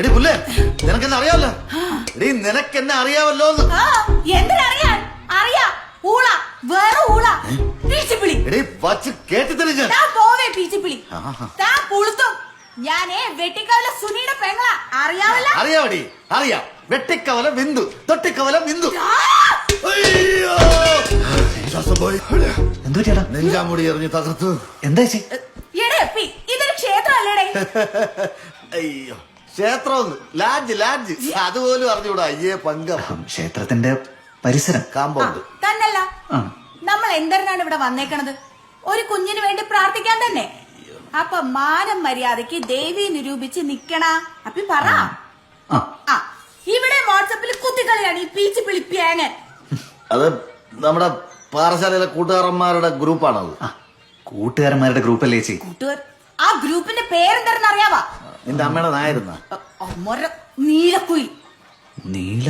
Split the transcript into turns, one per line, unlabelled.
എടി പുല്ലേ, നിനക്കെന്നെ അറിയാമല്ലോ. എടി നിനക്കെന്നെ അറിയാമല്ലോ.
എന്തിനറിയാൻ? അറിയാ ഊള, വേറെ ഊള, പീച്ചിപ്പിളി.
എടി വച്ച് കേട്ടിട്ടില്ല ഞാൻ.
താൻ പോവേ പീച്ചിപ്പിളി, താൻ പുളുത്തും. ഞാനേ വെട്ടിക്കവല സുനിയുടെ പെങ്ങള, അറിയാവല്ല?
അറിയാവടി, അറിയാം. വെട്ടിക്കവല ബിന്ദു, തൊട്ടിക്കവല ബിന്ദു. അയ്യോ, ശ്വാസം പോയി.
എന്തോ ചേട്ടാ?
നെഞ്ചാമുടി എറിഞ്ഞ് തകർത്തു.
എന്താ ചേച്ചി?
ഇതൊരു ക്ഷേത്രമല്ലേടേ?
അയ്യോ, ക്ഷേത്രം ലാഡ്ജ്, ലാഡ്ജ് അതുപോലും അറിഞ്ഞൂടാ. അയ്യേ പങ്കം.
ക്ഷേത്രത്തിന്റെ പരിസരം,
കാമ്പൗണ്ട്
തന്നല്ല. നമ്മൾ എന്തിനാണ് ഇവിടെ വന്നേക്കണത്? ഒരു കുഞ്ഞിന് വേണ്ടി പ്രാർത്ഥിക്കാൻ തന്നെ. അപ്പൊ മാനം മര്യാദക്ക് ദേവി നിരൂപിച്ച് നിക്കണ. അപ്പി പറ. ഇവിടെ വാട്സപ്പിൽ കുത്തിക്കളിയാണ് ഈ പീച്ച് പിളിപ്പിയാങ്ങൻ.
അത് നമ്മുടെ പാറശാലയിലെ കൂട്ടുകാരന്മാരുടെ ഗ്രൂപ്പാണത്.
കൂട്ടുകാരന്മാരുടെ ഗ്രൂപ്പ് അല്ലേ ചേച്ചി?
കൂട്ടുകാർ. ആ ഗ്രൂപ്പിന്റെ പേരെന്താണെന്ന് അറിയാവാ?
നിന്റെ അമ്മയുടെ നായിരുന്ന
നീലക്കുയിൽ.
നീല